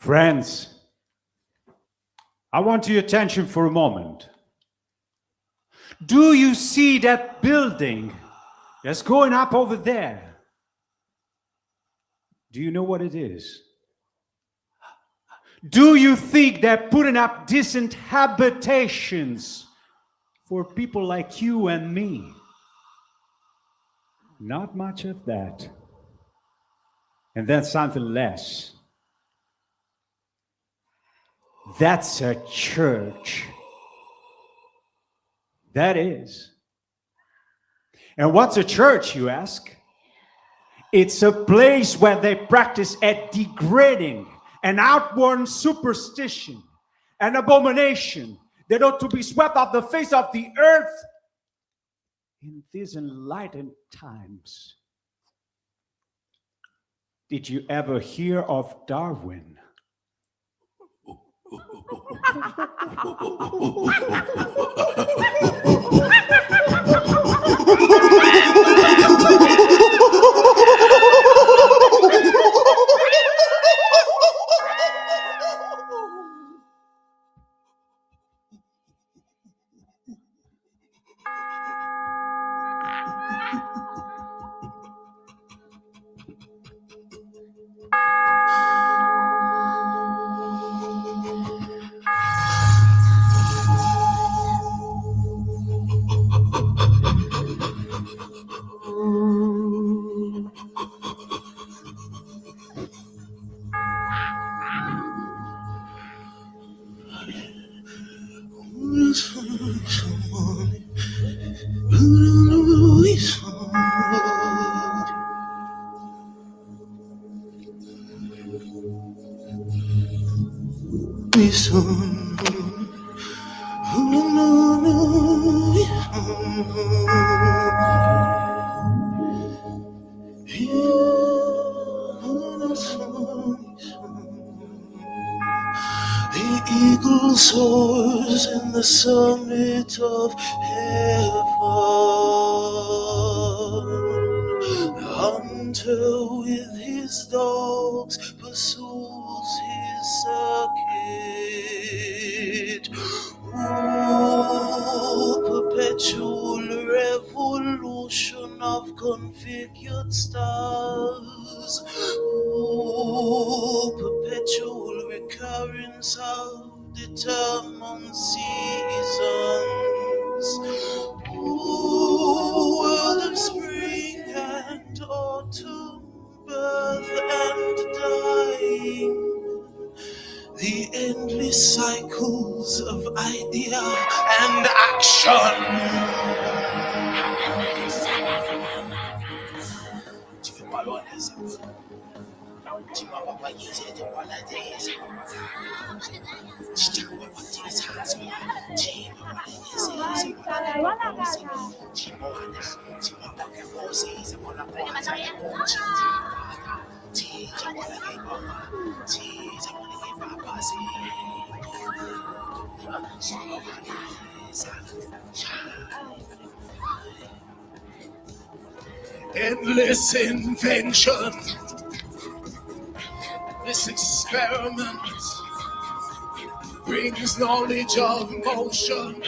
Friends, I want your attention for a moment. Do you see that building that's going up over there? Do you know what it is? Do you think they're putting up decent habitations for people like you and me? Not much of that. And then something less. That's a church. That is. And what's a church, you ask? It's a place where they practice a degrading, an outworn superstition, an abomination that ought to be swept off the face of the earth in these enlightened times. Did you ever hear of Darwin? The eagle soars in the summit of heaven. The hunter with his dogs pursues his circuit. Oh, perpetual revolution of configured stars. Oh, perpetual recurrence of determined seasons. Oh, world of spring and autumn, birth and dying. The endless cycles of idea and action. Endless invention. This experiment brings knowledge of motion,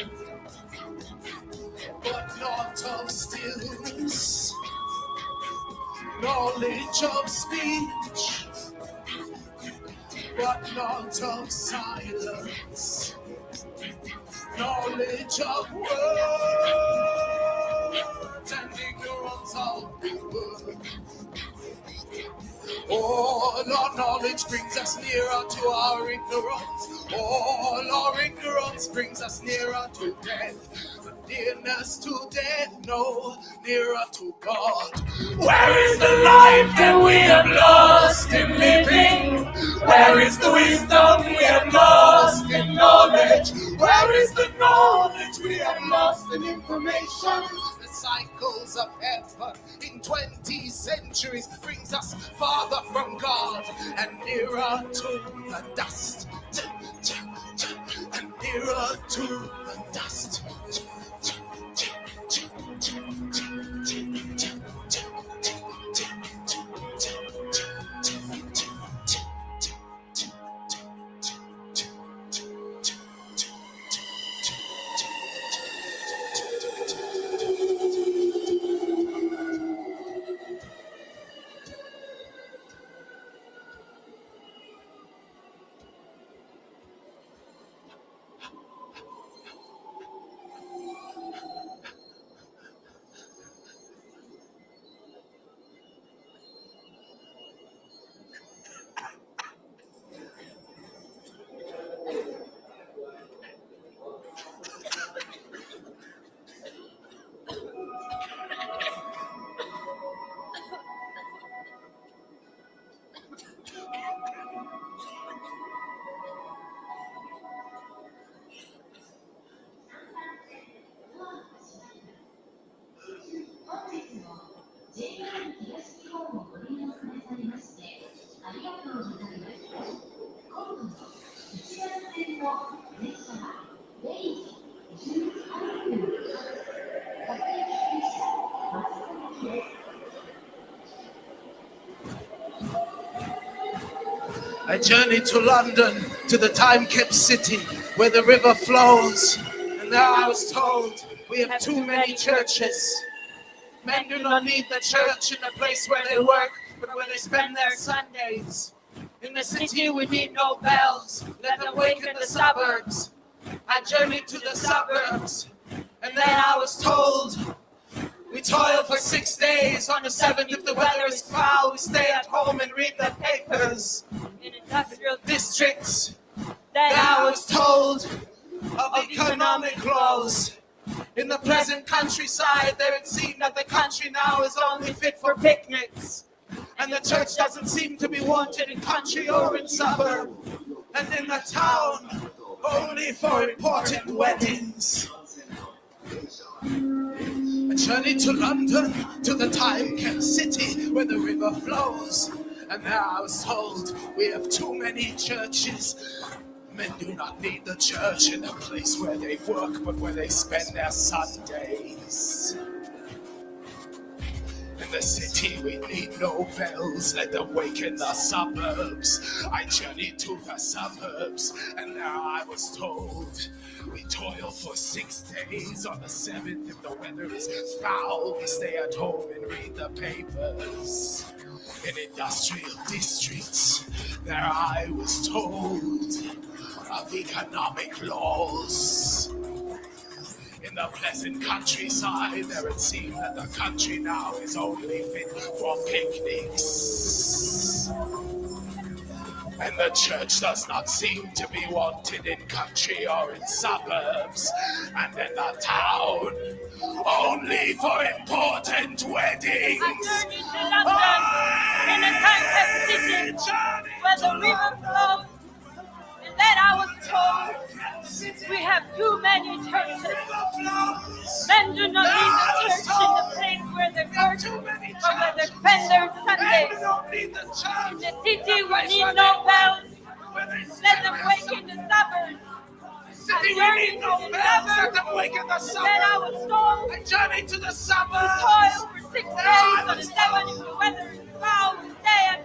but not of stillness. Knowledge of speech, but not of silence. Knowledge of words and ignorance of the word. All our knowledge brings us nearer to our ignorance. All our ignorance brings us nearer to death. But nearness to death, no, nearer to God. Where is the life that we have lost in living? Where is the wisdom we have lost in knowledge? Where is the knowledge we have lost in information? The cycles of heaven in 20 centuries brings us farther from God and nearer to the dust. And nearer to the dust. I journeyed to London, to the time-kept city where the river flows. And there I was told, we have too many churches. Men do not need the church in the place where they work, but where they spend their Sundays. In the city we need no bells, let them wake in the suburbs. I journeyed to the suburbs, and then I was told, we toil for 6 days. On the 7th, if the weather is foul, we stay at home and read the papers. In industrial Districts, then I was told of economic laws. In the pleasant countryside, there it seemed that the country now is only fit for picnics. And the church doesn't seem to be wanted in country or in suburb. And in the town, only for important weddings. I journeyed to London, to the time-kept city where the river flows. And there I was told, we have too many churches. Men do not need the church in the place where they work, but where they spend their Sundays. In the city we need no bells, let them wake in the suburbs. I journeyed to the suburbs, and there I was told, we toil for 6 days. On the 7th, if the weather is foul, we stay at home and read the papers. In industrial districts, there I was told of economic laws. In the pleasant countryside, there it seemed that the country now is only fit for picnics. And the church does not seem to be wanted in country or in suburbs. And in the town, only for important weddings. I journeyed to London, in a time-kept city where the river flows. And then I was told, we have too many churches. Men do not need the church in the place where they work, or where they spend their Sundays. In the city we need no bells. Let them wake in the suburbs. I journeyed to the suburbs, and then I was told, I journeyed to the we suburbs. toil for 6 days. On the 7th, if the weather is foul, we stay at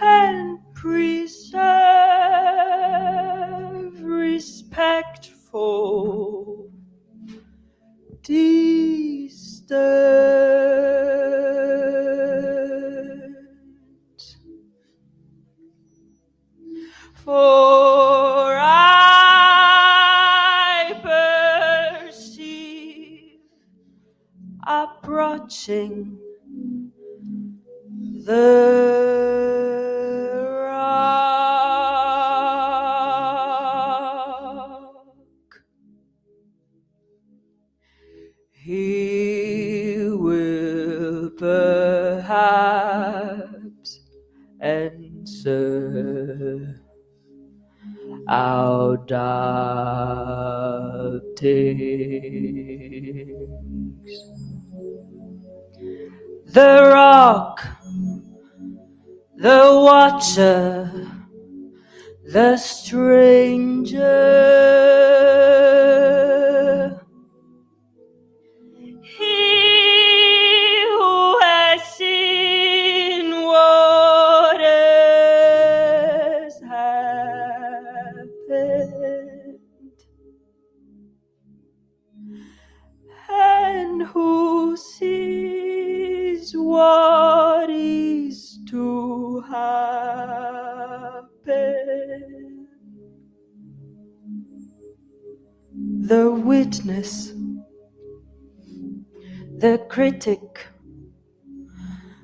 and preserve respectful distance. For I perceive approaching the rock. He will perhaps answer our doubtings. The rock, the watcher, the stranger, he who has seen what has happened, and who sees what is to happen. The witness, the critic,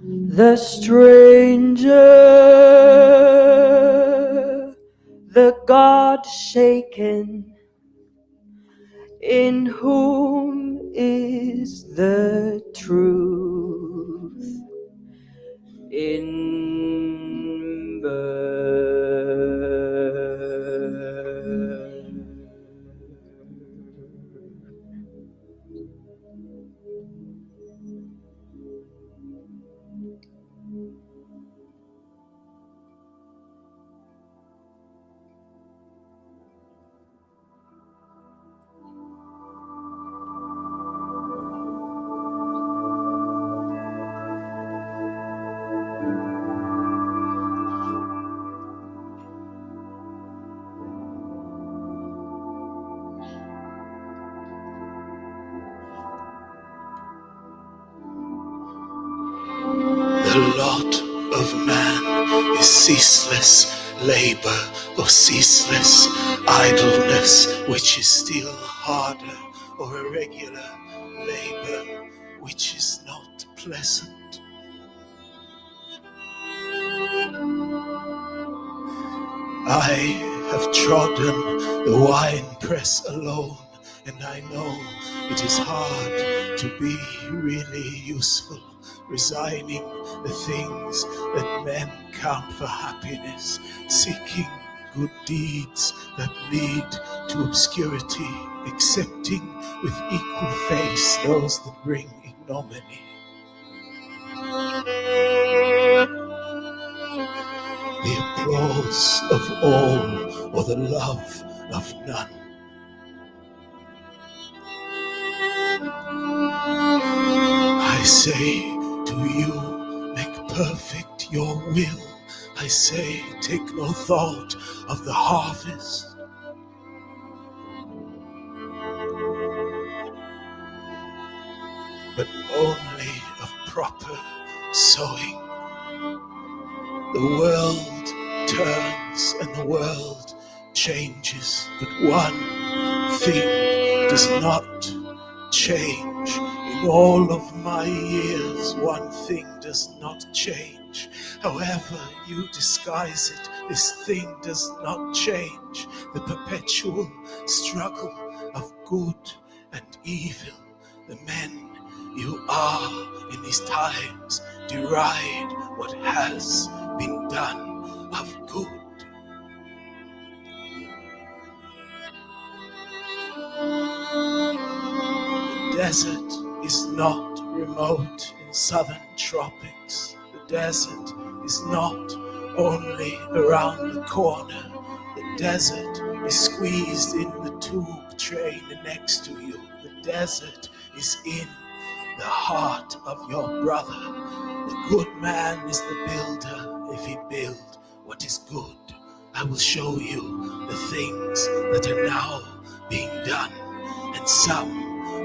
the stranger, the God shaken, in whom is the truth in birth. The lot of man is ceaseless labor or ceaseless idleness, which is still harder, or irregular labor, which is not pleasant. I have trodden the wine press alone, and I know it is hard to be really useful, resigning the things that men count for happiness, seeking good deeds that lead to obscurity, accepting with equal face those that bring ignominy. The applause of all, or the love of none. I say to you, make perfect your will. I say, take no thought of the harvest. But only of proper sowing. The world turns and the world changes, but one thing does not change. In all of my years, one thing does not change. However you disguise it, this thing does not change. The perpetual struggle of good and evil. The men you are in these times deride what has been done of good. The desert is not remote in southern tropics. The desert is not only around the corner. The desert is squeezed in the tube train next to you. The desert is in the heart of your brother. The good man is the builder. If he build what is good, I will show you the things that are now being done, and some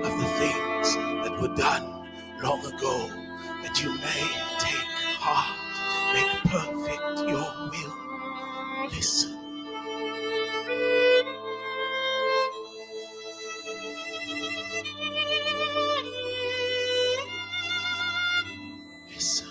of the things that were done long ago, that you may take heart, make perfect your will. Listen. Listen.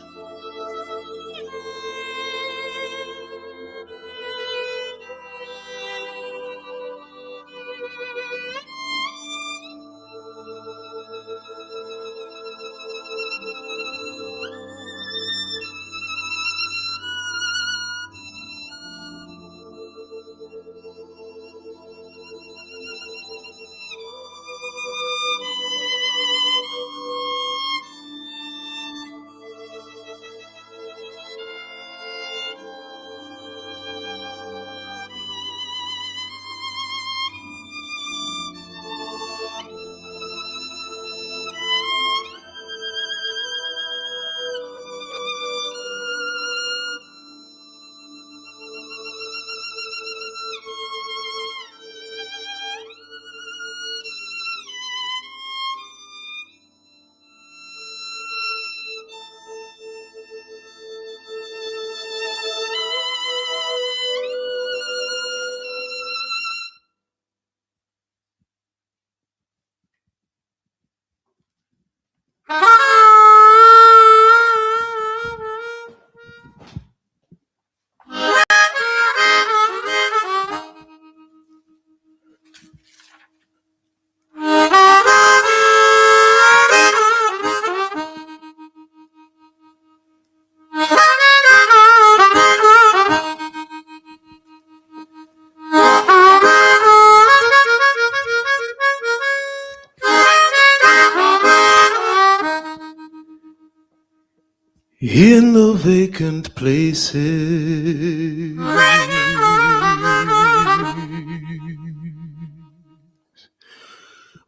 In the vacant places,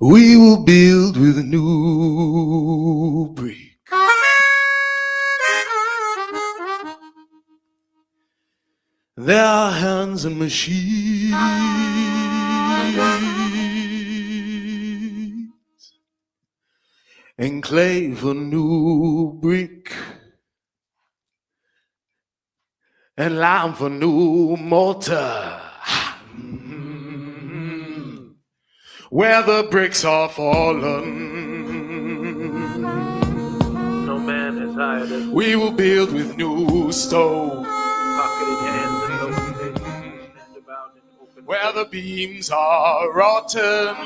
we will build with a new brick. There are hands and machines, and clay for new brick, and lime for new mortar. Where the bricks are fallen, No man has hired us. we will build with new stone. Pocketed hands and loaded faces stand about in open Where the beams are rotten,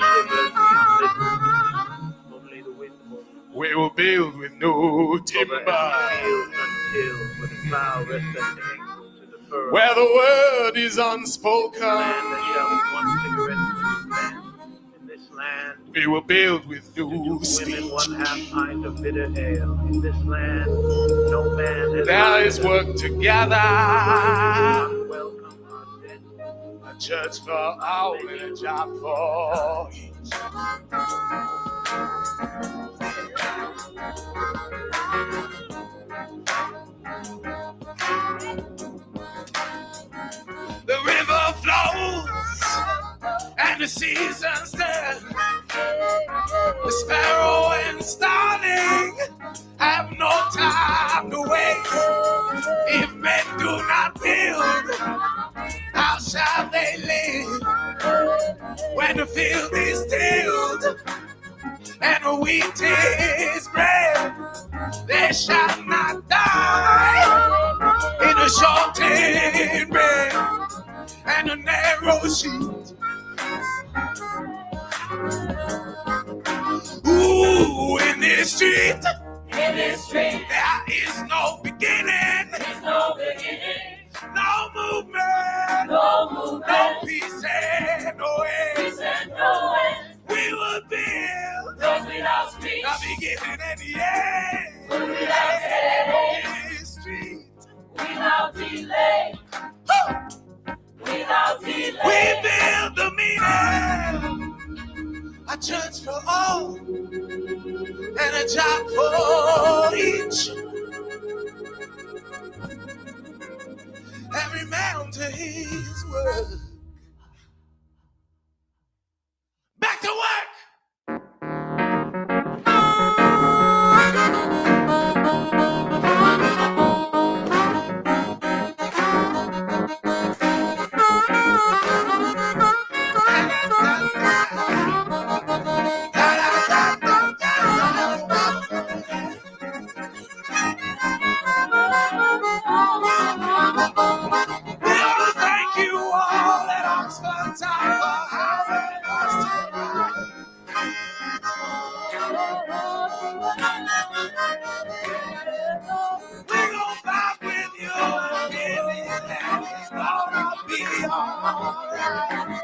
only the wind blows. we will build with new timber. Until with a cloud rest at the ankle to the fur. Where the word is unspoken, Land that shall be one cigarette to man. In this land, we will build with to new women speech. 1/2 pint of bitter ale. In this land, no man has There is hired us. work together, Unwelcome our dead. a church for all and a job for each. The river flows and the seasons turn. The sparrow and starling have no time to waste. If men do not build, how shall they live? When the field is tilled and the wheat is bred, they shall not die in a shortened bread and a narrow sheet. Ooh, in this street, there is no beginning, no movement, no peace and no end. We will build a beginning and the end. In this street, Without delay. we build the meaning. A church for all and a job for each. Every man to his work. Back to work. Thank you all at Oxford Time for having us tonight. We're gonna vibe with you again, and it's gonna be alright.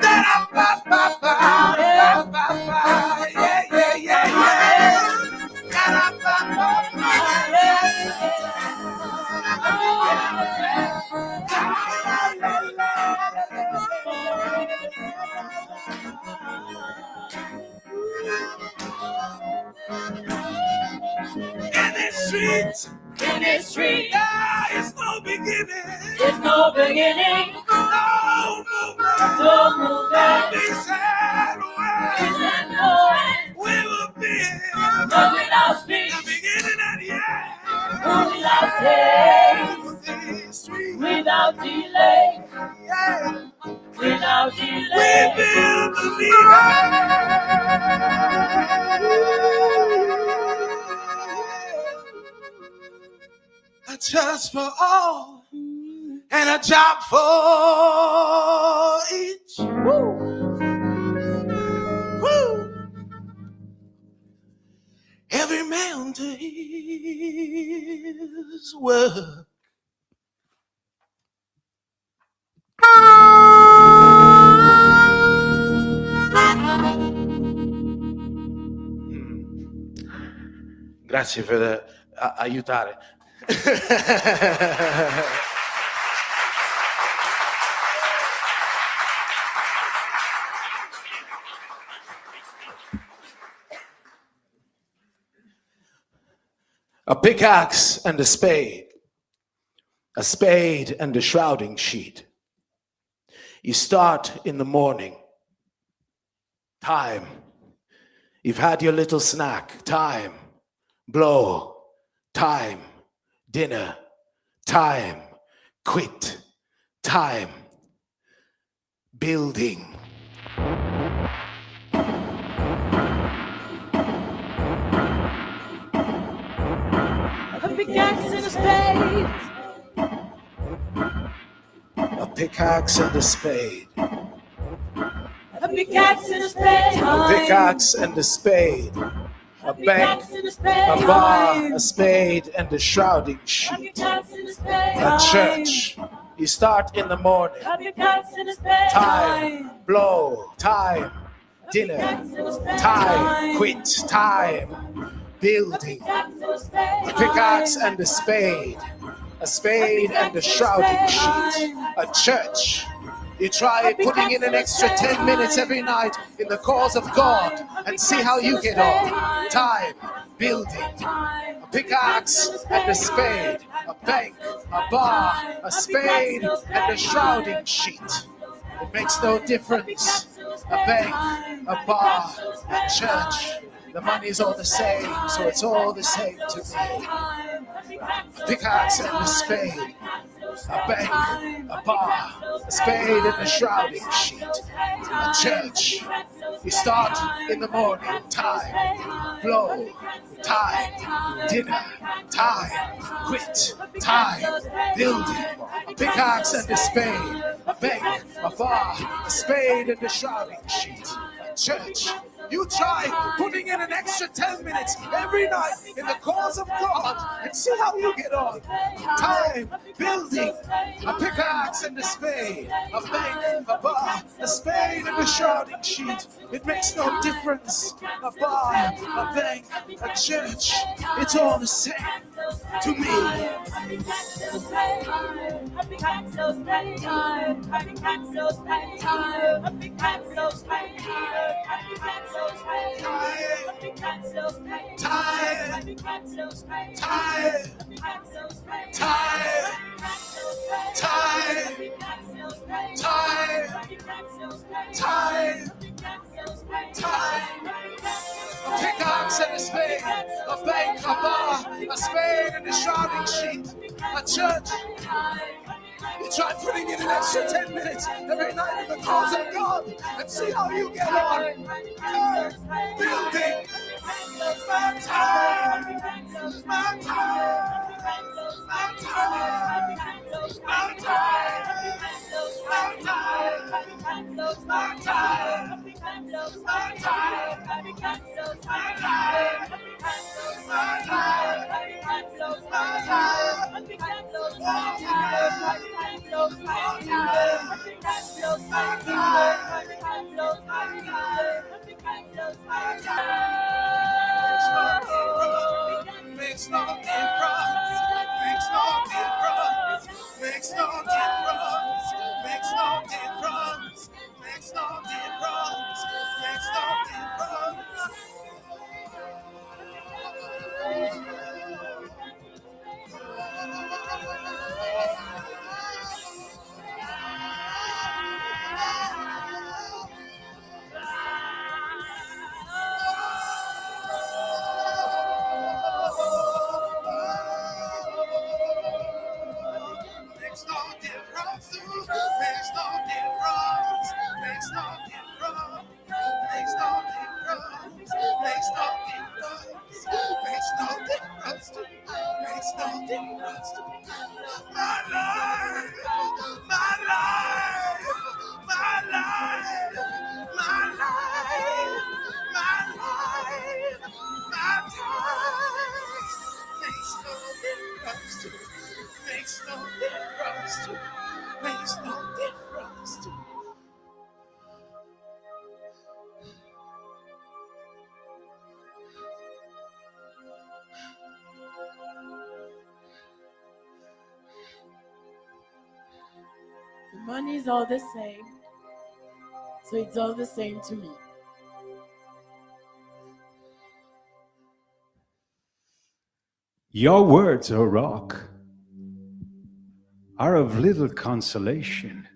Da-da-ba-ba-ba, da-ba-ba, yeah, yeah, yeah, yeah. Da-da-ba-ba-ba, in the streets, there is no beginning. There's no beginning, No movement, no movement, be sad away. and no end. We will be But without speech, the beginning and the without taste, end. These streets, without delay, yeah. without We delay. build the leader. A church for all and a job for each. Woo. Woo. Every man to his work. Grazie per aiutare. A pickaxe and a spade and a shrouding sheet. You start in the morning. Time. You've had your little snack. Time. Blow. Time. Dinner. Time. Quit. Time. Building. A pickaxe and a spade, A pickaxe and a spade. a pickaxe and a spade, A pickaxe and a spade. A bank. pickaxe and a spade, A bar. A spade and a shrouding a sheet. pickaxe and a spade, A church. You start in the morning. a pickaxe and a spade, Time. Blow. Time. Dinner. Time. Quit. Time. Building. A pickaxe and a spade and a shrouding sheet, a church. You try putting in an extra 10 minutes every night in the cause of God and see how you get on. Time, building, a pickaxe and a spade, a bank, a bar, a spade and a shrouding sheet. It makes no difference. A bank, a bar, a church. The money's all the same, so it's all the same to me. A pickaxe and a spade, a bank, a bar, a spade and a shrouding sheet, a church. You start in the morning, time, blow, time, dinner, time, quit, time, building, a pickaxe and a spade, a bank, a bar, a spade and a shrouding sheet, a church. You try putting in an extra 10 minutes every night in the cause of God and see how you get on. Time, building, a pickaxe and a spade, a bank, a bar, a spade and a shrouding sheet. It makes no difference. A bar, a bank, a church, it's all the same. to me. I began to stay tired. I began to stay tired. I began to stay tired. I began to stay tired. I began to stay tired. I began to stay tired. I began to stay tired. I began to stay tired. Tired, tired, tired, tired. Take the axe and a spade, a bank, a bar, a spade and a shrouding sheet, a church. You try putting in an extra 10 minutes every night in the cause of God and see how you get on. Building. My time. My time. My time. My time. My time. My time. My makes no difference. Makes no difference. Makes no difference. Makes no difference. Makes no difference. Makes no difference. Makes no difference. Makes no difference. Makes no difference. Makes no difference. Makes no difference. Makes no difference. Makes no difference. My life. My life. My life. My life. My life. My time. Makes no difference. Makes no difference. Makes no difference. The money's all the same, so it's all the same to me. Your words, O rock, are of little consolation,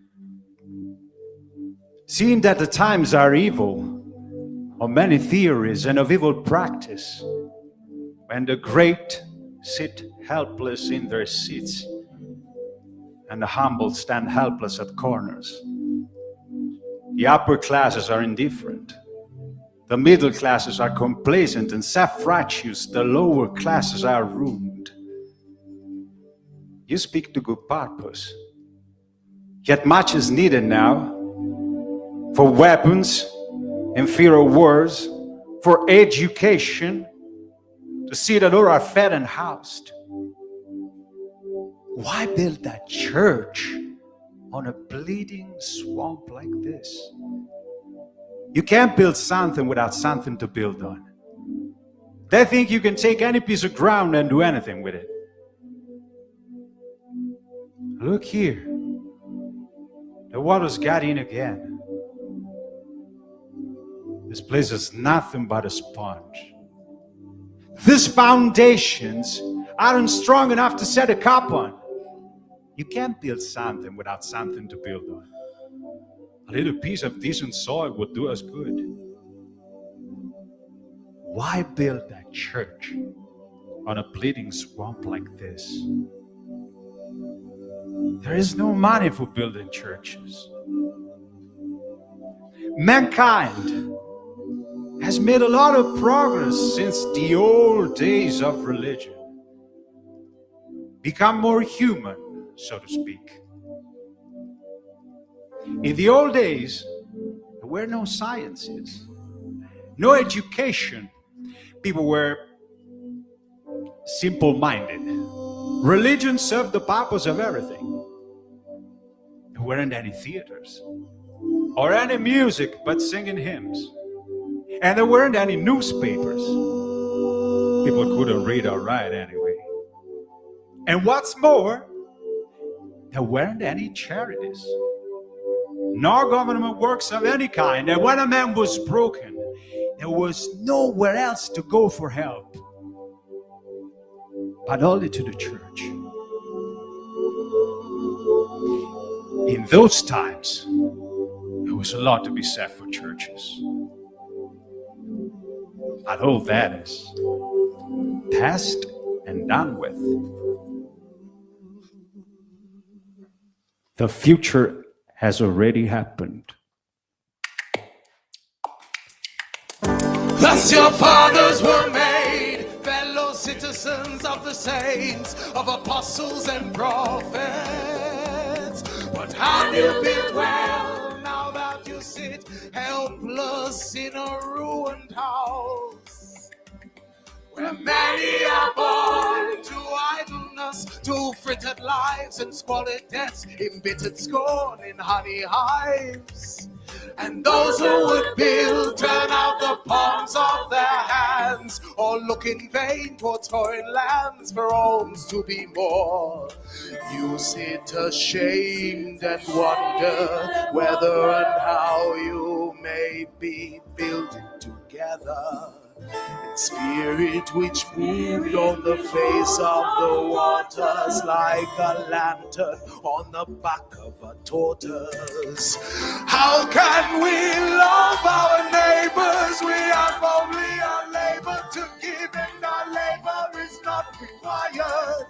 seeing that the times are evil, of many theories and of evil practice, when the great sit helpless in their seats, and the humble stand helpless at corners. The upper classes are indifferent. The middle classes are complacent and self-righteous. The lower classes are ruined. You speak to good purpose. Yet much is needed now for weapons and fear of wars, for education, to see that all are fed and housed. Why build that church on a bleeding swamp like this? You can't build something without something to build on. They think you can take any piece of ground and do anything with it. Look here. The water's got in again. This place is nothing but a sponge. These foundations aren't strong enough to set a cup on. You can't build something without something to build on. A little piece of decent soil would do us good. Why build that church on a bleeding swamp like this? There is no money for building churches. Mankind has made a lot of progress since the old days of religion. Become more human, so to speak. In the old days, there were no sciences, no education. People were simple-minded. Religion served the purpose of everything. There weren't any theaters or any music but singing hymns. And there weren't any newspapers. People couldn't read or write anyway. And what's more, there weren't any charities, nor government works of any kind. And when a man was broken, there was nowhere else to go for help, but only to the church. In those times, there was a lot to be said for churches. But all that is past and done with. The future has already happened. Thus your fathers were made, fellow citizens of the saints, of apostles and prophets. But have you been well now that you sit helpless in a ruined house? Where many are born to idleness, to frittered lives and squalid deaths, embittered scorn in honey hives. And those who would build turn out the palms of their hands, or look in vain towards foreign lands for homes to be more. You sit ashamed and wonder whether and how you may be building together. In spirit which moved on the face of the waters like a lantern on the back of a tortoise. How can we love our neighbors? We have only our labor to give, and our labor is not required.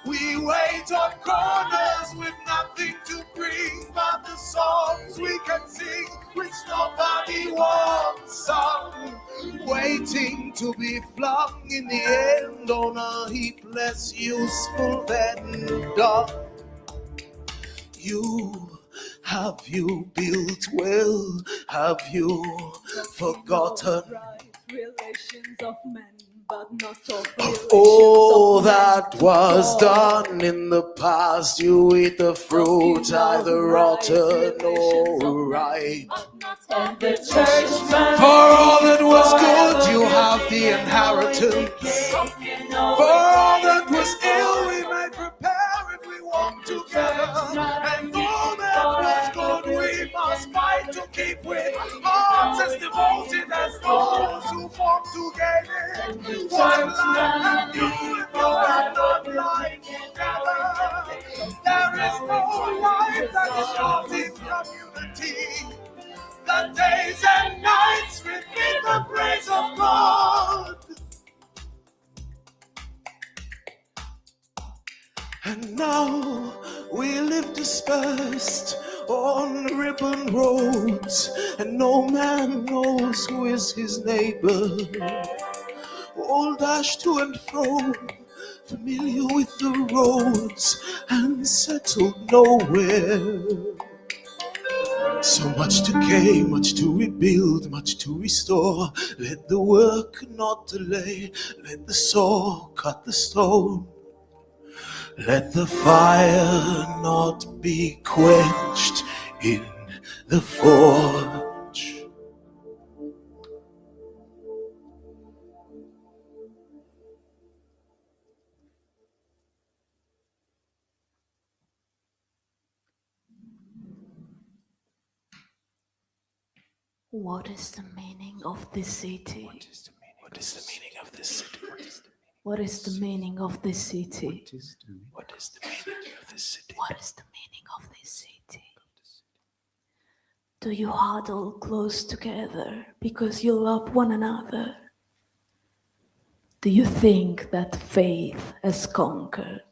We wait on corners with nothing to bring but the songs we can sing, which nobody wants sung, waiting to be flung in the end on a heap less useful than dung. Have you built well? Have you forgotten relations of men? But not of relations all of that men. was done in the past? You eat the fruit, either rotten or ripe. And the church For all that was good, you have the inheritance. For all that was ill, we may prepare if we walk together. And all that was good, we must fight to keep with hearts as devoted as those who fought to gain it. What life have you if you have not life together? There is no life that is not in community. The days and nights repeat the praise of God. And now we live dispersed on ribbon roads, and no man knows who is his neighbor. All dash to and fro, familiar with the roads, and settled nowhere. So much to gain, much to rebuild, much to restore. Let the work not delay, let the saw cut the stone. Let the fire not be quenched in the forge. What is the meaning of this city? What is the meaning of this city? What is the meaning of this city? What is the meaning of this city? What is the meaning of this city? Do you huddle close together because you love one another? Do you think that faith has conquered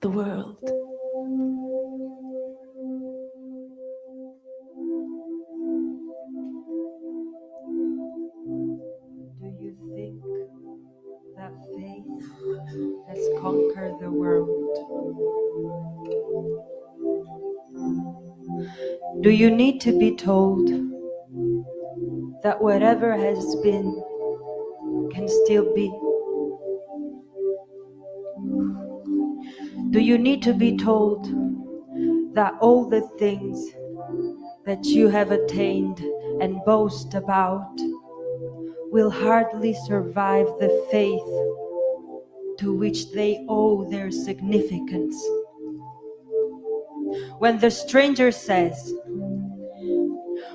the world? Do you think that faith has conquered the world? Do you need to be told that whatever has been can still be? Do you need to be told that all the things that you have attained and boast about will hardly survive the faith to which they owe their significance. When the stranger says,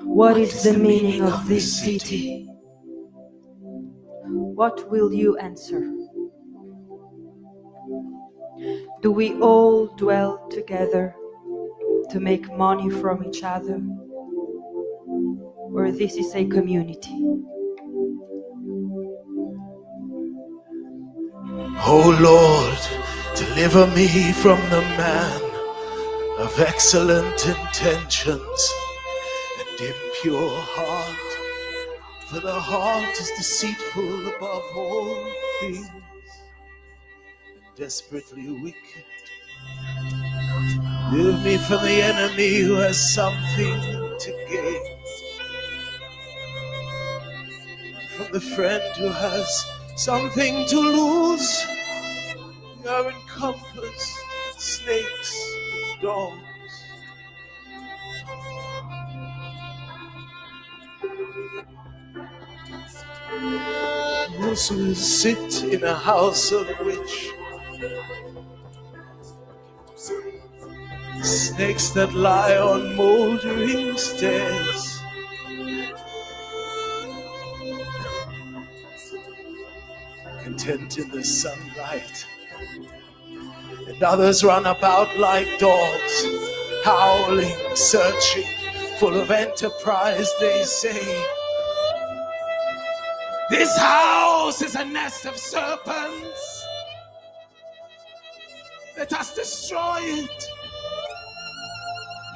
"What is the meaning of this city?" what will you answer? Do we all dwell together to make money from each other? Or this is a community? Oh Lord, deliver me from the man of excellent intentions and impure heart, for the heart is deceitful above all things, desperately wicked. Deliver me from the enemy who has something to gain, from the friend who has something to lose. We are encompassed with snakes and dogs. Those who sit in a house of which snakes that lie on moldering stairs, content in the sunlight, and others run about like dogs, howling, searching, full of enterprise. They say, "This house is a nest of serpents. Let us destroy it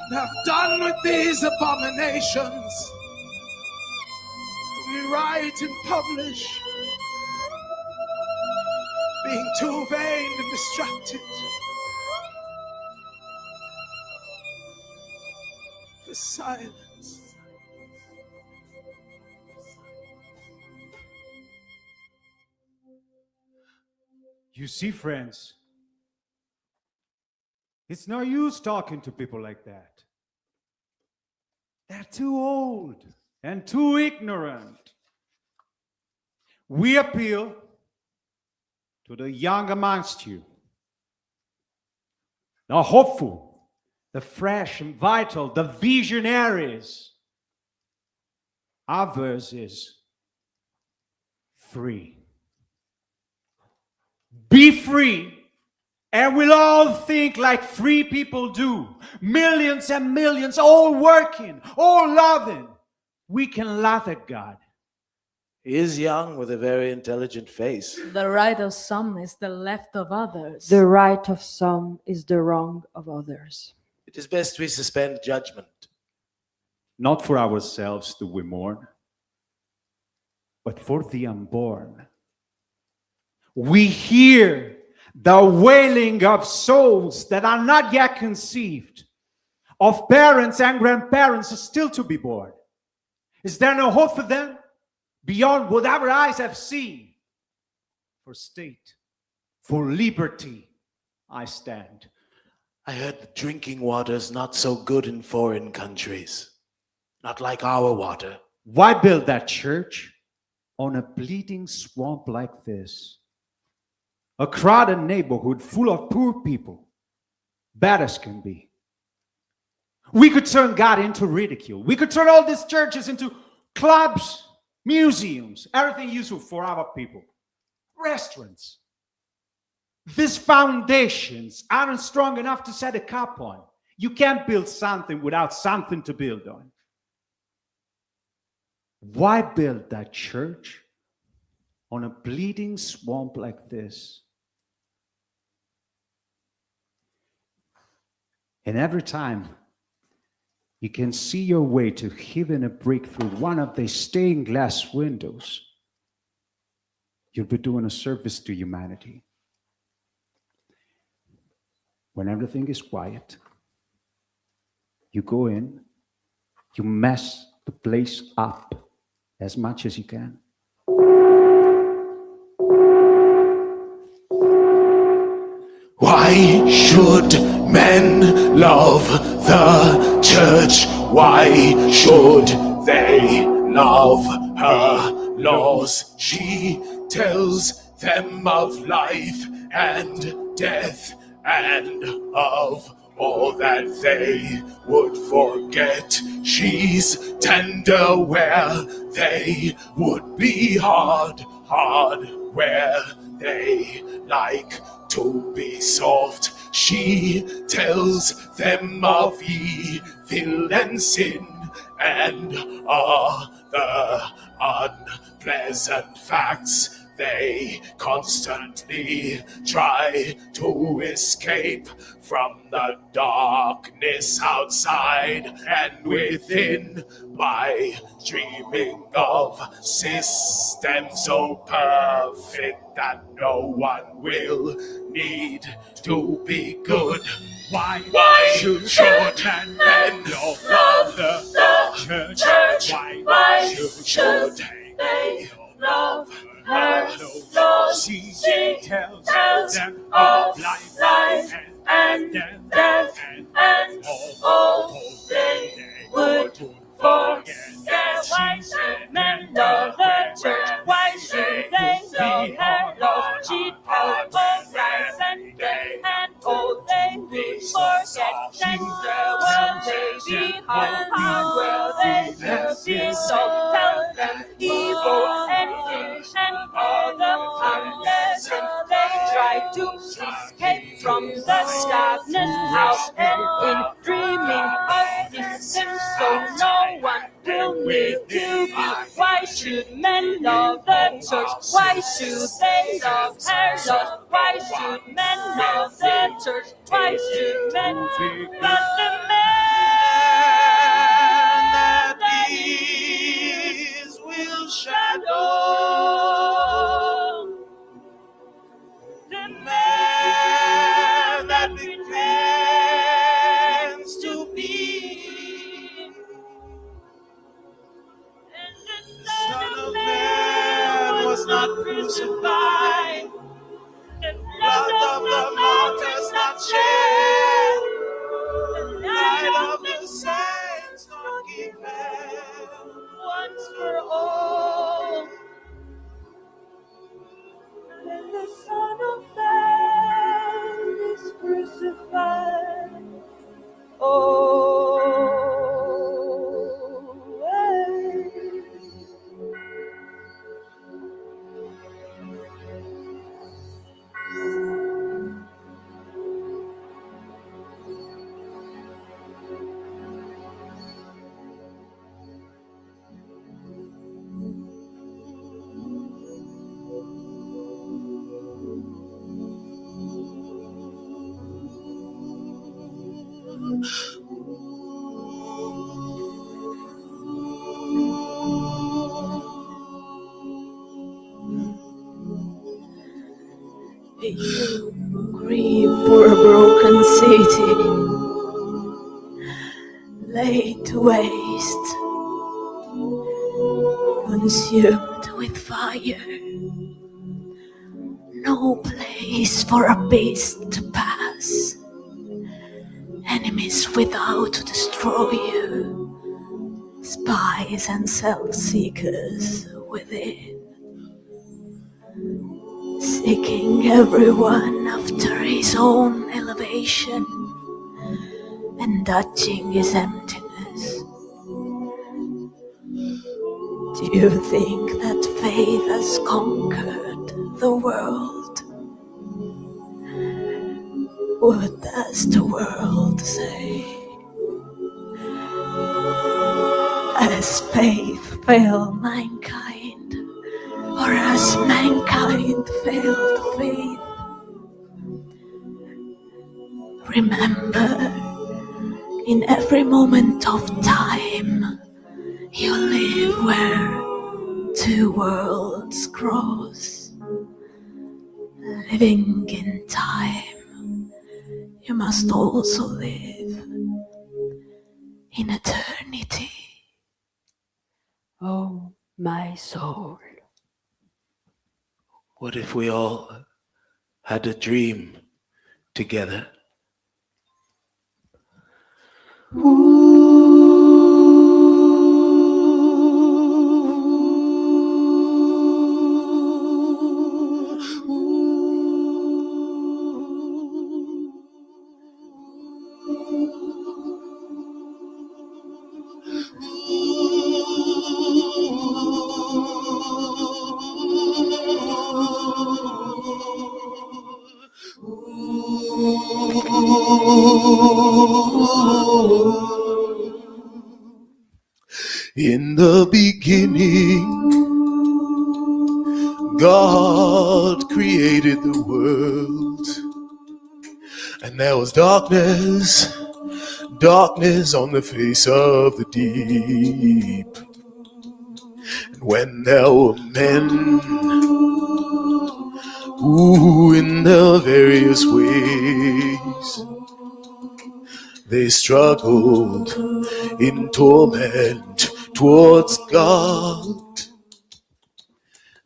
and have done with these abominations." We write and publish, being too vain and distracted for silence. You see, friends, it's no use talking to people like that. They're too old and too ignorant. We appeal to the young amongst you, the hopeful, the fresh and vital, the visionaries. Our verse is free. Be free, and we'll all think like free people do. Millions and millions, all working, all loving. We can laugh at God. He is young with a very intelligent face. The right of some is the left of others. The right of some is the wrong of others. It is best we suspend judgment. Not for ourselves do we mourn, but for the unborn. We hear the wailing of souls that are not yet conceived, of parents and grandparents still to be born. Is there no hope for them beyond what our eyes have seen? For state, for liberty, I stand. I heard that drinking water is not so good in foreign countries, not like our water. Why build that church on a bleeding swamp like this? A crowded neighborhood full of poor people, bad as can be. We could turn God into ridicule. We could turn all these churches into clubs, museums, everything useful for our people. Restaurants. These foundations aren't strong enough to set a cap on. You can't build something without something to build on. Why build that church on a bleeding swamp like this? And every time you can see your way to heaving a brick through one of the stained glass windows, you'll be doing a service to humanity. When everything is quiet, you go in, you mess the place up as much as you can. Why should men love the church? Why should they love her laws? She tells them of life and death, and of all that they would forget. She's tender where they would be hard where they like to be soft. She tells them of evil and sin and other unpleasant facts. They constantly try to escape from the darkness outside and within by dreaming of systems so perfect that no one will need to be good. Why should men love the church? Why should they love her? She tells them of life and death and all they would forget. Why should men love the church? Why should they love her? She tells both life and death and all they would forget. Tender will they be, hard will they be, so tell them evil and sin and all the unpleasant. They try to escape from the darkness out and in dreaming of systems so no one will need to be. Why should men love the church? Why should they love her? Why should men love the church? Why should men love the man that is will shadow? The man that pretends to be, and the Son of Man was not crucified. The blood of the martyrs not shed. The light of the saints not given once for all. Then the Son of Man is crucified. Oh, You grieve for a broken city, laid to waste, consumed with fire. No place for a beast to pass, enemies without to destroy you, spies and self-seekers within. Seeking everyone after his own elevation and touching his emptiness. Do you think that faith has conquered the world? What does the world say? Has faith failed mankind? Or has mankind failed faith? Remember, in every moment of time, you live where two worlds cross. Living in time, you must also live in eternity. Oh, my soul. What if we all had a dream together? In the beginning, God created the world, and there was darkness, darkness on the face of the deep. And when there were men who in their various ways they struggled in torment towards God,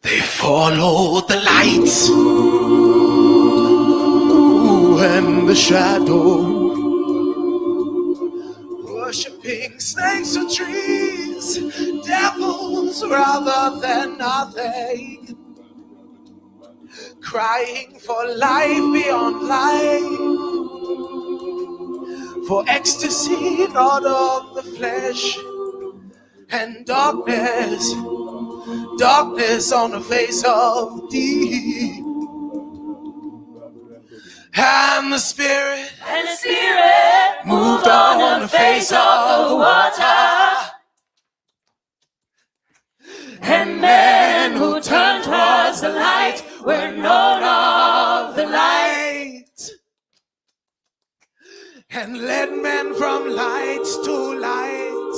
they followed the light and the shadow, worshipping snakes or trees, devils rather than nothing, crying for life beyond life, for ecstasy not of the flesh, and darkness, darkness on the face of the deep. And the Spirit moved on the face of the water, and men who turned towards the light were known of the light, and led men from light to light,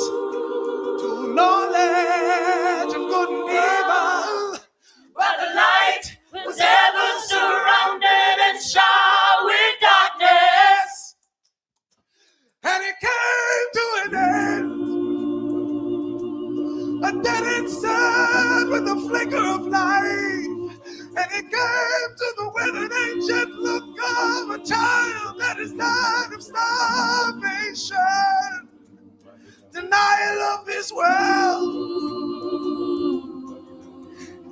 to knowledge of good and evil, while the light was ever surrounded and showered with darkness. And it came to an end, a dead end stand with a flicker of life. And it came to the withered ancient look of a child that is died of starvation, denial of this world,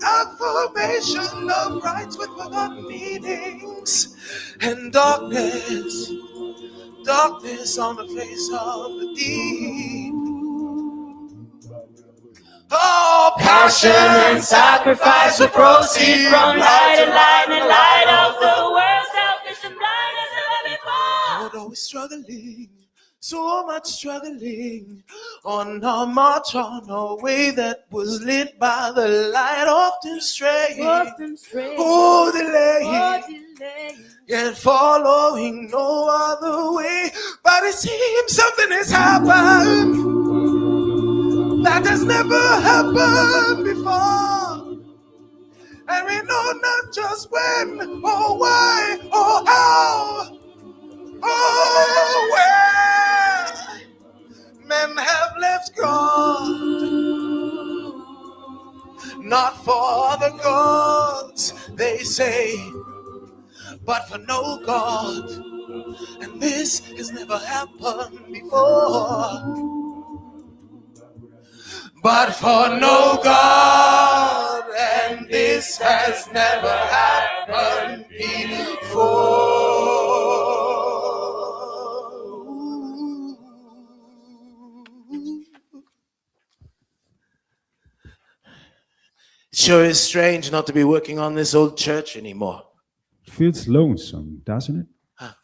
affirmation of rights with forgotten meanings, and darkness, darkness on the face of the deep. Oh, passion and sacrifice will proceed from light to light, and light of the world, selfish and blind as ever before. Lord, always struggling, so much struggling, on our march, on our way that was lit by the light, often straying, oh, delaying, yet following no other way. But it seems something has happened that has never happened before, and we know not just when, or why, or how, or where. Men have left God, not for other gods, they say, but for no God, and this has never happened before. But for no God, and this has never happened before. It sure is strange not to be working on this old church anymore. Feels lonesome, doesn't it?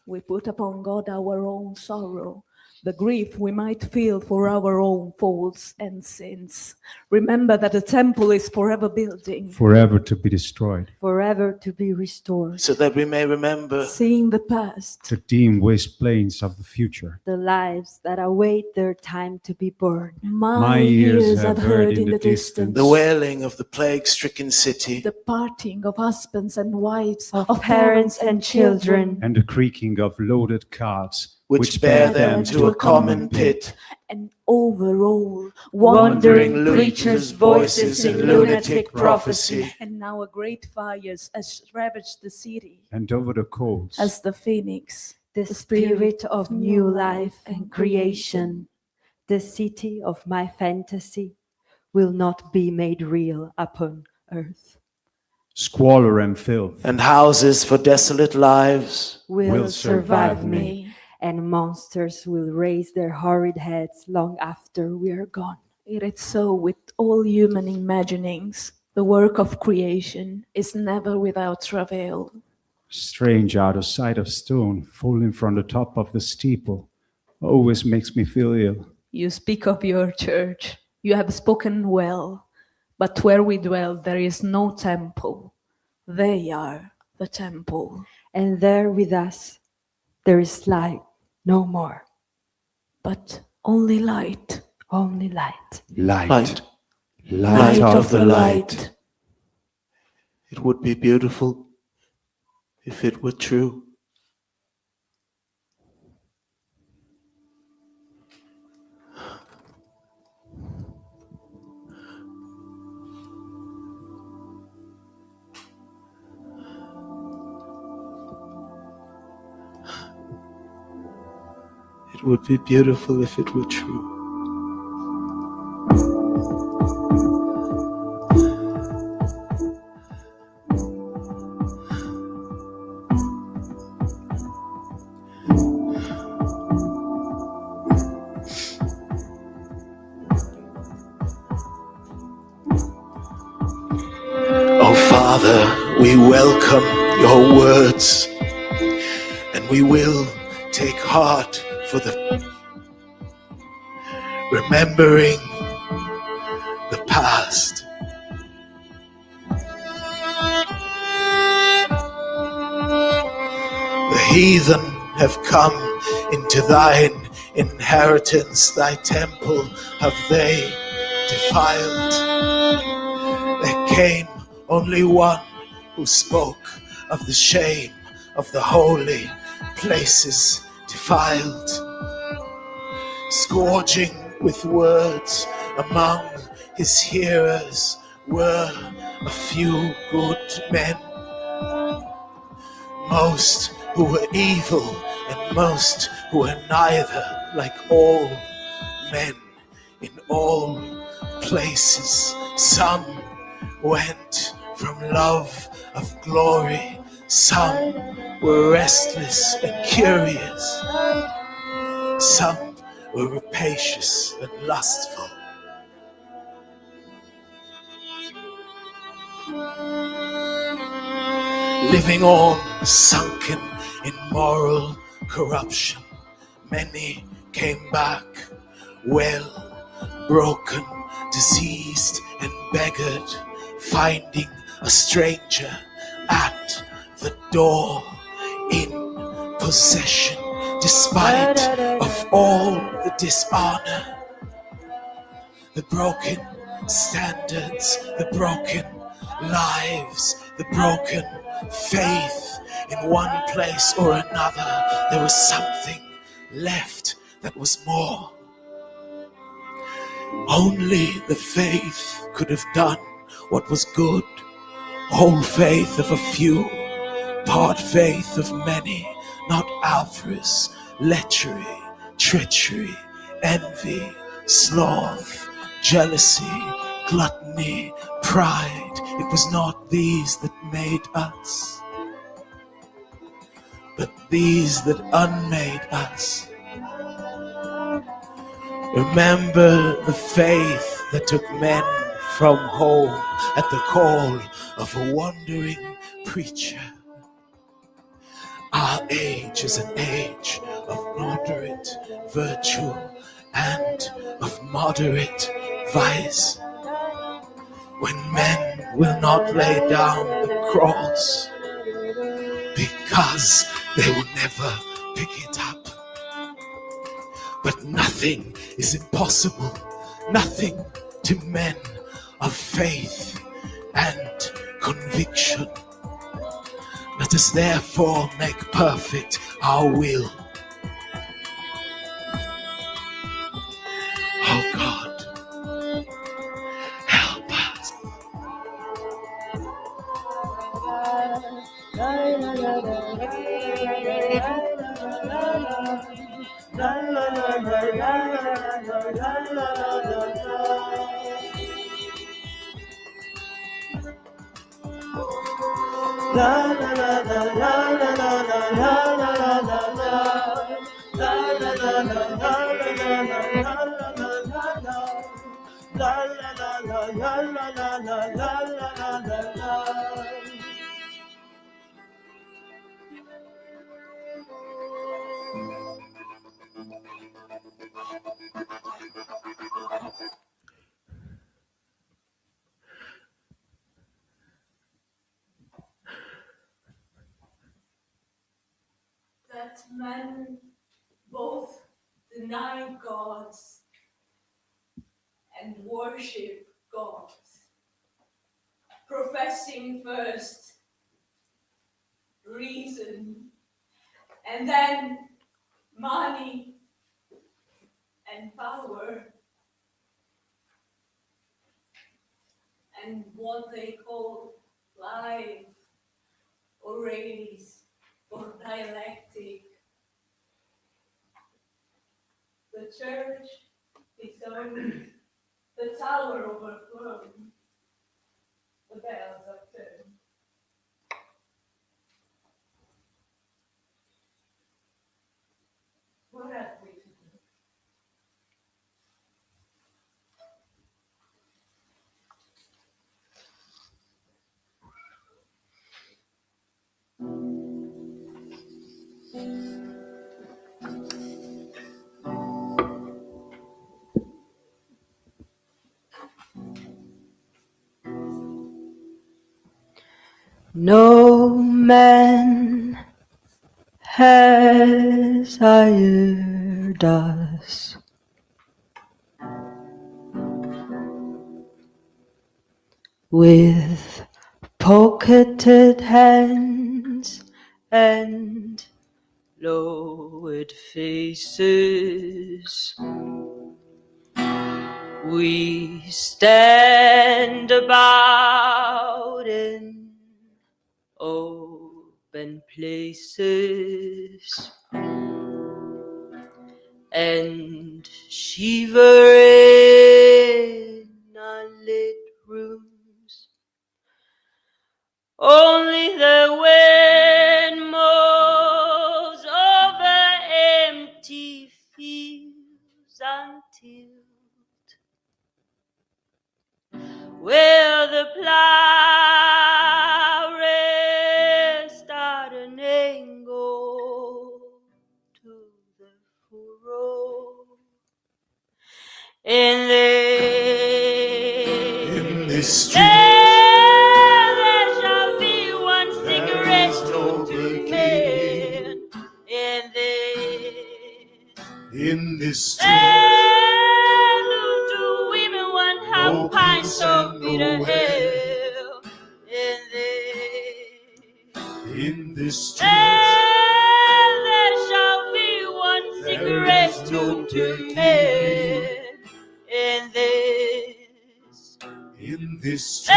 We put upon God our own sorrow, the grief we might feel for our own faults and sins. Remember that the temple is forever building, Forever to be destroyed. forever to be restored. So that we may remember seeing the past, The dim waste plains of the future. The lives that await their time to be born. my ears have heard in the distance the wailing of the plague-stricken city, the parting of husbands and wives, Of parents and children, And the creaking of loaded carts, which bear them to a common pit, and over all wandering preachers' voices in lunatic prophecy. And now a great fire has ravaged the city, and over the coals. as the phoenix, The spirit of new life and creation, the city of my fantasy, will not be made real upon earth. Squalor and filth. and houses for desolate lives. Will survive survive me, and monsters will raise their horrid heads long after we are gone. It is so with all human imaginings. The work of creation is never without travail. Strange out of sight of stone, falling from the top of the steeple, always makes me feel ill. You speak of your church. You have spoken well, but where we dwell there is no temple. They are the temple. And there with us there is light no more. But only light. Only light. Light. Light Light of the light. light. It would be beautiful if it were true. It would be beautiful if it were true. Oh Father, we welcome your words, and we will take heart for the remembering the past. The heathen have come into thine inheritance, thy temple have they defiled. There came only one who spoke of the shame of the holy places defiled, scourging with words among his hearers were a few good men, most who were evil and most who were neither, like all men in all places. Some went from love of glory, some were restless and curious, some were rapacious and lustful. Living on, sunken in moral corruption, many came back well, broken, diseased and beggared, finding a stranger at the door in possession, despite of all the dishonor, the broken standards, the broken lives, the broken faith. In one place or another, there was something left that was more. Only the faith could have done what was good. Whole faith of a few, part faith of many, not avarice, lechery, treachery, envy, sloth, jealousy, gluttony, pride. It was not these that made us, but these that unmade us. Remember the faith that took men from home at the call of a wandering preacher. Our age is an age of moderate virtue and of moderate vice. When men will not lay down the cross because they will never pick it up. But nothing is impossible, nothing to men of faith and conviction. Let us therefore make perfect our will. Oh God, help us. that men both deny gods and worship gods, professing first reason and then money and power and what they call life or race or dialectic. The church disowned, the tower overthrown, the bells upturned. What have we to do? No man has hired us. With pocketed hands and lowered faces, we stand about in open places and shiver in unlit rooms. Only the wind moves over empty fields until where the plow rests at an angle to the furrow. In this street there shall be one cigarette to men. In this street two women, one half pints of bitter ale. In this street there shall be one cigarette to men. In this street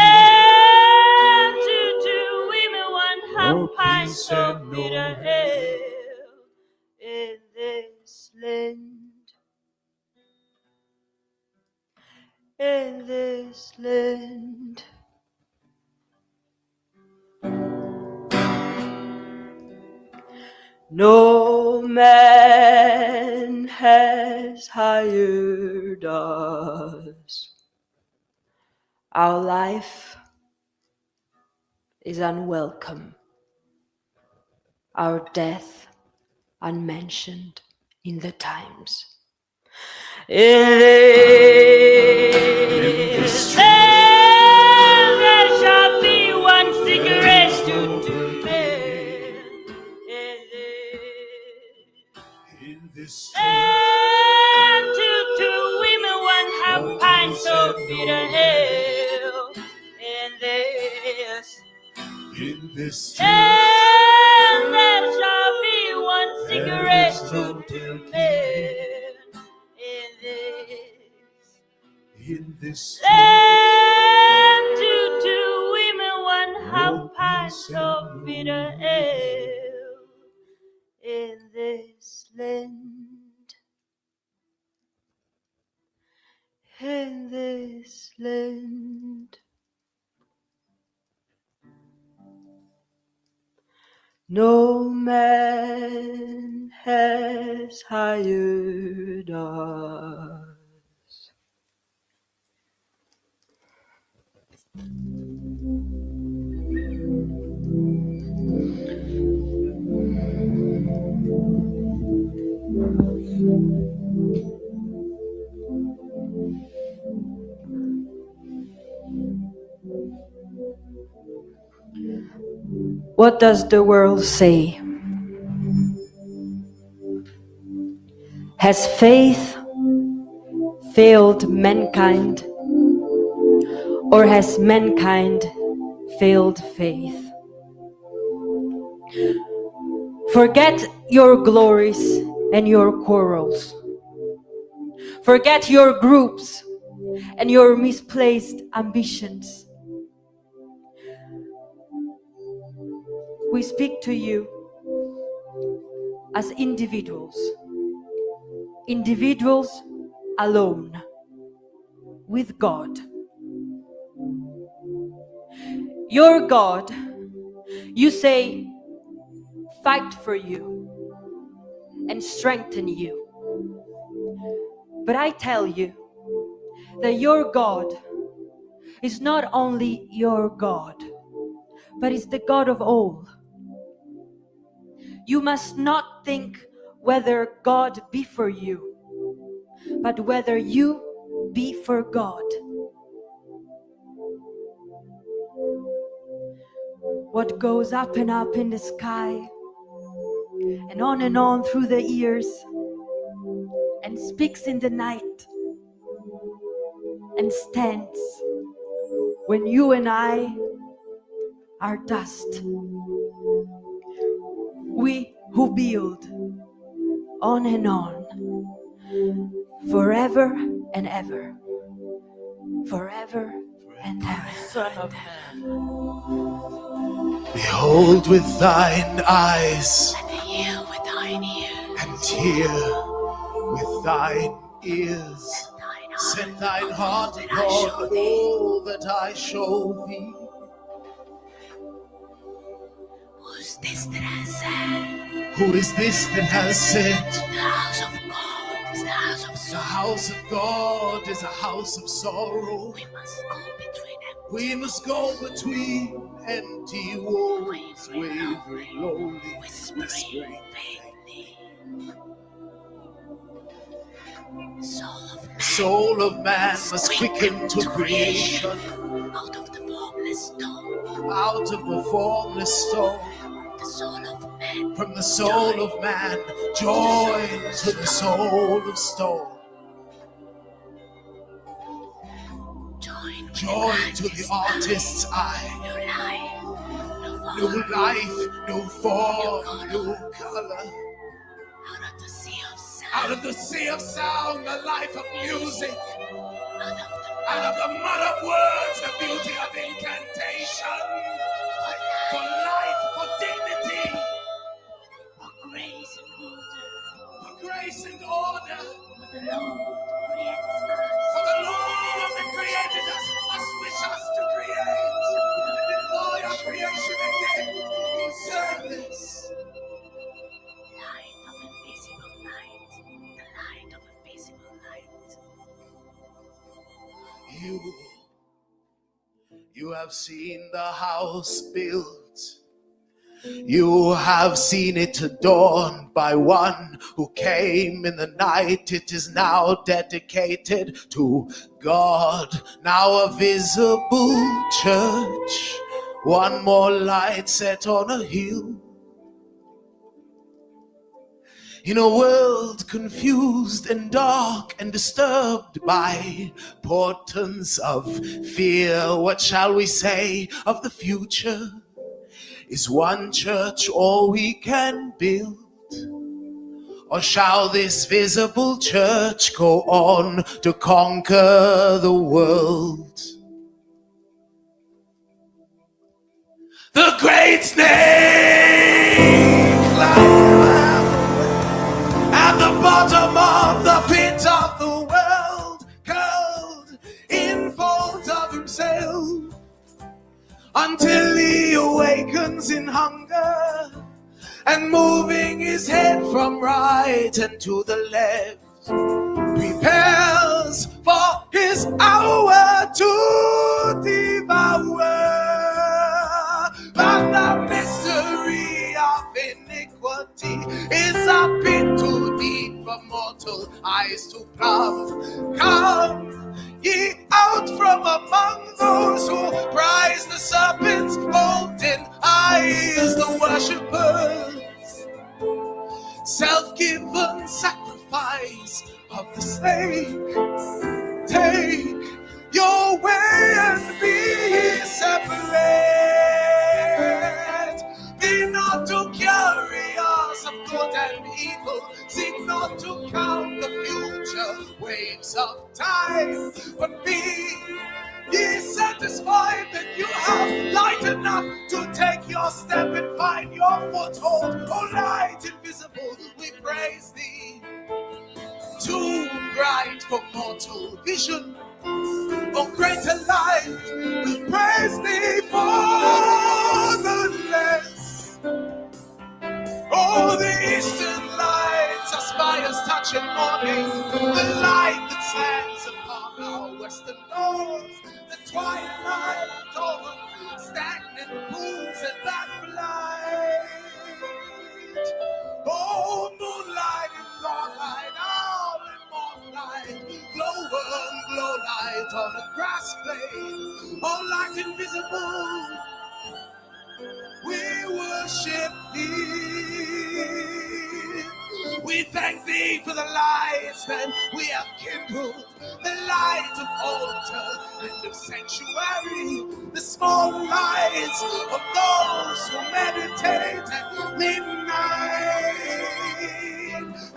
two women, one half pints of bitter ale. In this land, in this land. No man has hired us. Our life is unwelcome. Our death unmentioned in the times. In this land there shall be one cigarette to men. In this land two women, one half pints of bitter ale. In this land there shall be one cigarette to men. In this land two women, one half pint of bitter ale. In this land, in this land. No man has hired us. What does the world say? Has faith failed mankind, or has mankind failed faith? Forget your glories and your quarrels. Forget your groups and your misplaced ambitions. We speak to you as individuals alone with God. Your God, you say, fight for you and strengthen you. But I tell you that your God is not only your God, but is the God of all. You must not think whether God be for you, but whether you be for God. What goes up and up in the sky, and on through the ears, and speaks in the night, and stands when you and I are dust. We who build on and on, forever and ever, forever and ever. Son of Man. Behold with thine eyes, and hear with thine ears, and hear with thine ears. Set thine heart upon all that I show thee. Who's this that has said, Who is this that has said, the house of God is the house of the sorrow? house of God is a house of sorrow? We must go between them. We must go between empty walls, wavering lowly, whispering faintly. Soul of man must quicken to creation. Out of the formless stone, Out of the formless stone, the soul of man, from the soul of man, join to the soul of stone. Join to the artist's eye. New life, new form, new color. Out of the sea of sound, the life of music. Out of the mud of words, the beauty of incantation. For life, for dignity, for grace and order, for grace and order. for the Lord created us. For the Lord that created us must wish us to create and deploy our creation again in service. Light of invisible light, the light of invisible light. You have seen the house built. You have seen it adorned by one who came in the night. It is now dedicated to God. Now a visible church, one more light set on a hill. In a world confused and dark and disturbed by portents of fear, what shall we say of the future? Is one church all we can build? Or shall this visible church go on to conquer the world? The great snake lies at the bottom of the pit of the world, curled in folds of himself, until he awakens in hunger, and moving his head from right and to the left, prepares for his hour to devour. But the mystery of iniquity is a bit too deep for mortal eyes to plumb. Come ye out from among those who prize the serpent's golden eyes, the worshippers, self-given sacrifice. of the snake. Take your way and be separate. Be not too curious of good and evil. Seek not to count the future waves of time. But be ye satisfied that you have light enough to take your step and find your foothold. O light invisible, we praise thee. Too bright for mortal vision, O greater light, we praise thee for the less. Oh, the eastern lights, our spires touching morning, the light that stands upon our western doors, the twilight over stagnant pools and that light. Oh, moonlight and starlight, owl and moonlight, glow worm, glow light on a grass blade. Oh, light invisible, we worship thee. We thank thee for the lights that we have kindled, the light of altar and of sanctuary, the small lights of those who meditate at midnight,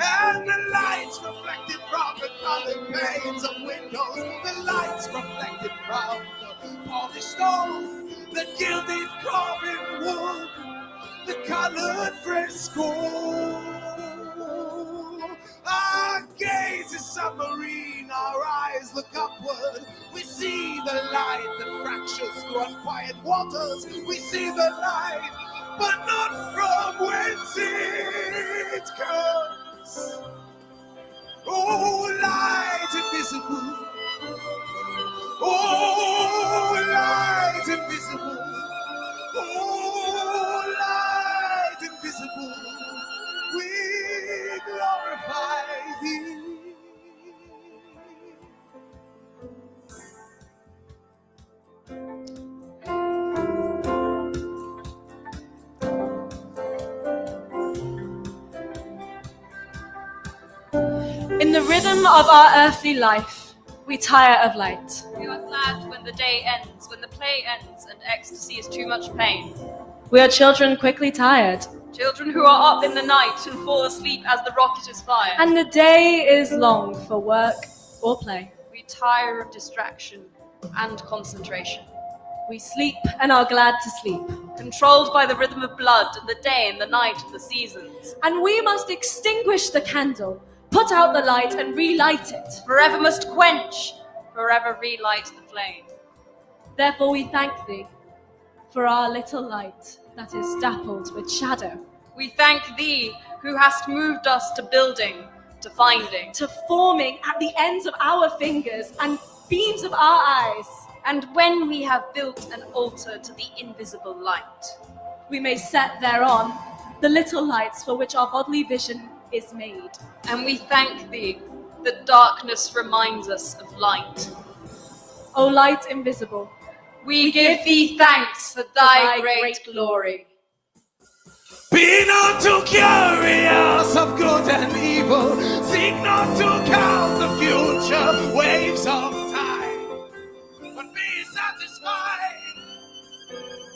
and the lights reflected from the colored panes of windows, the lights reflected from the polished stone, the gilded carving wood, the colored fresco. Our gaze is submarine, our eyes look upward. We see the light that fractures through unquiet waters. We see the light, but not from whence it comes. Oh, light invisible. Oh, light invisible. Oh, light invisible, we glorify thee. In the rhythm of our earthly life, we tire of light. We are glad when the day ends, when the play ends, and ecstasy is too much pain. We are children quickly tired, Children who are up in the night and fall asleep as the rocket is fired. and the day is long for work or play. We tire of distraction and concentration. We sleep and are glad to sleep. Controlled by the rhythm of blood and the day and the night and the seasons. And we must extinguish the candle, put out the light and relight it. Forever must quench, forever relight the flame. Therefore we thank thee for our little light that is dappled with shadow, We thank thee who hast moved us to building, to finding, to forming at the ends of our fingers and beams of our eyes. and when we have built an altar to the invisible light, We may set thereon the little lights for which our bodily vision is made. and we thank thee that darkness reminds us of light. O light invisible, We give thee thanks for thy great glory. Be not too curious of good and evil. Seek not to count the future waves of time. But be satisfied.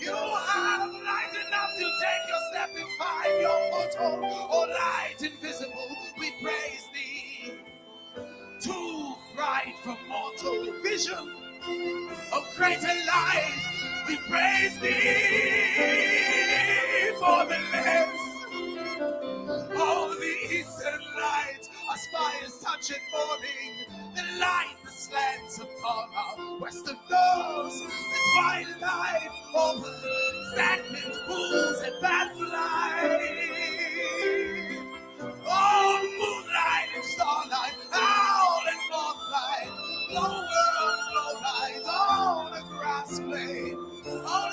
You have light enough to take your step and find your foothold. Oh, light invisible, we praise thee. Too bright for mortal vision. Of greater light, we praise thee for the less. Oh, the eastern light, our spires touch at morning, the light that slants upon our western doors, the twilight over stagnant pools and bad light. Oh, moonlight and starlight, owl and moonlight, glow world, glow light on a grass blade. Oh,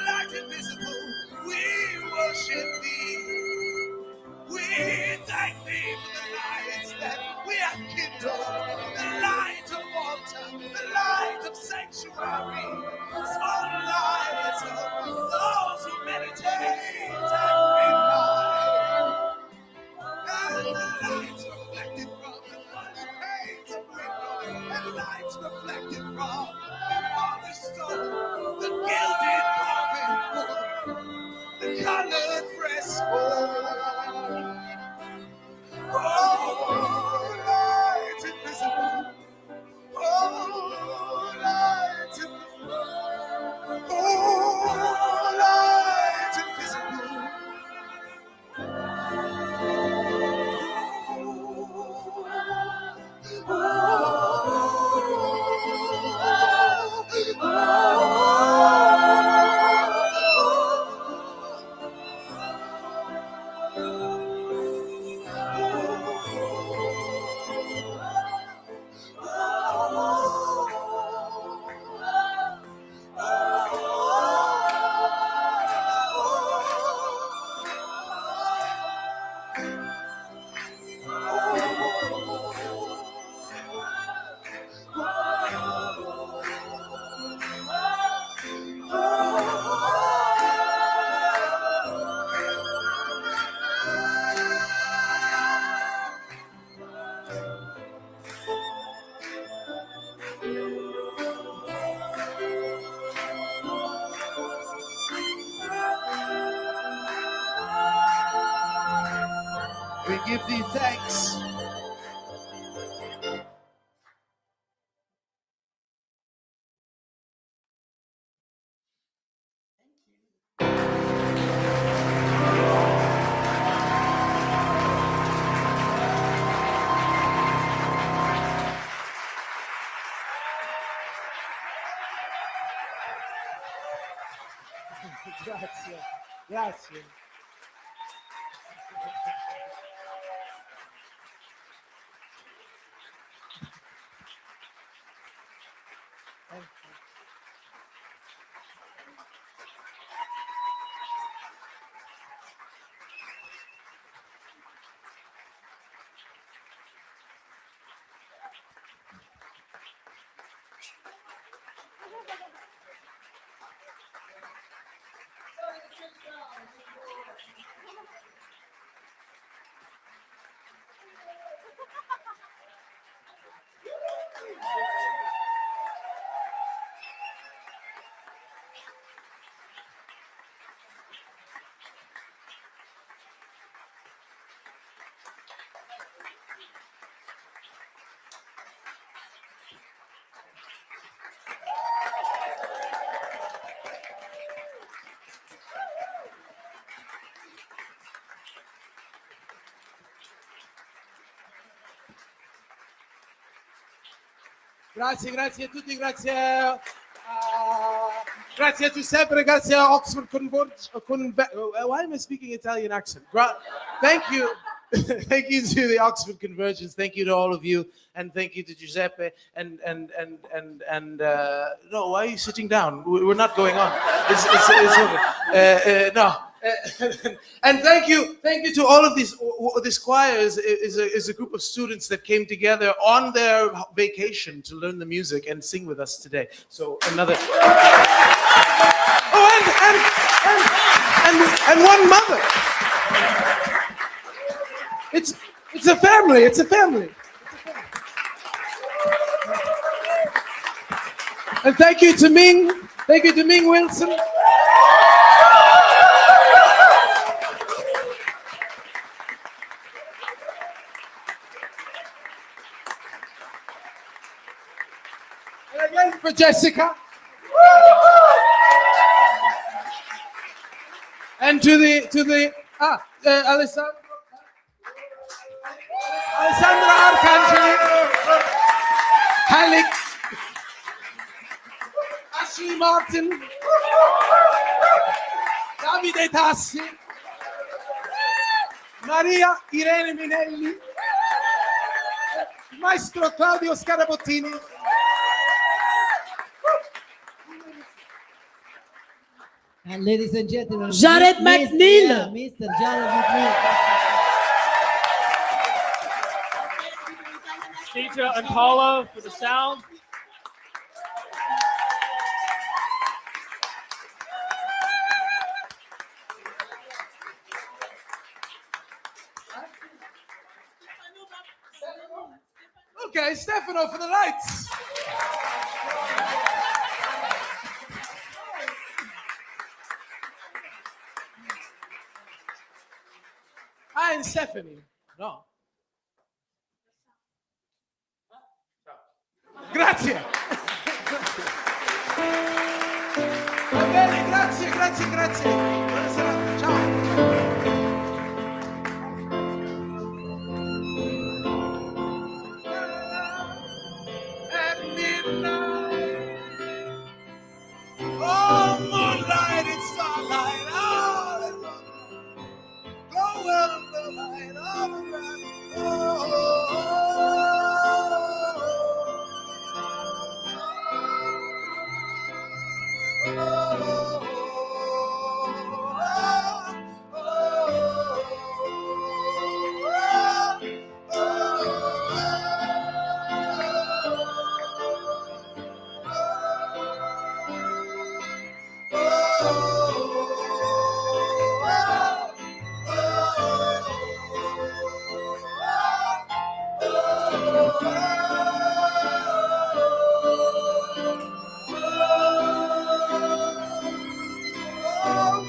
light invisible, we worship thee. We thank thee for the lights that we have kindled, the light of altar, the light of sanctuary, small light. colored fresco. Oh, light invisible. Oh, light invisible. Oh, light invisible. We give thee thanks. Grazie, grazie. Grazie, grazie a tutti, grazie grazie a Giuseppe, grazie a Oxford why am I speaking Italian accent? Thank you. Thank you to the Oxford Convergence. Thank you to all of you, and thank you to Giuseppe. And no, why are you sitting down? We're not going on. It's over. No. And thank you to all of these. This choir is a group of students that came together on their vacation to learn the music and sing with us today. So another. Oh, and one mother. It's a family. It's a family. And thank you to Ming. Thank you to Ming Wilson. And again for Jessica. And to the Alessandra Arcangeli, Alex, Ashley Martin, Davide Tassi, Maria Irene Minelli, Maestro Claudio Scarabottini, and ladies and gentlemen, Jared McNeill. Mr. Jared McNeill. Steve and Paula for the sound. Okay, Stefano for the lights. Fine, Stephanie. No. Grazie. Va bene, grazie. Buonasera, ciao. At midnight, oh, moonlight and starlight, oh, well, the light all around.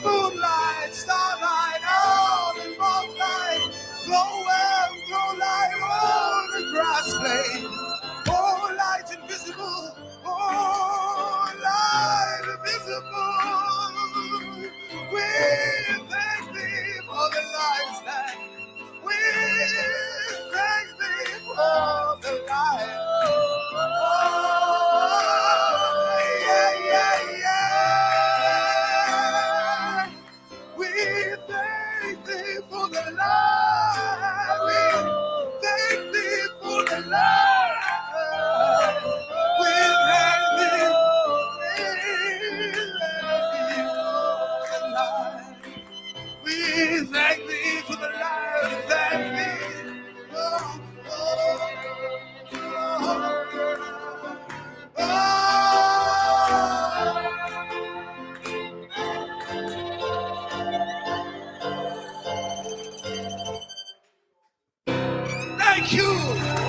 Moonlight, starlight, all in moonlight, glow light on the grass blade. Oh, light invisible, oh, light invisible. We thank thee for the lights that we thank thee for the light. Oh, yeah. We thank thee for the light. We thank thee for the light. We thank thee for the light. We thank thee for the light. Thank thee. Oh. Thank you.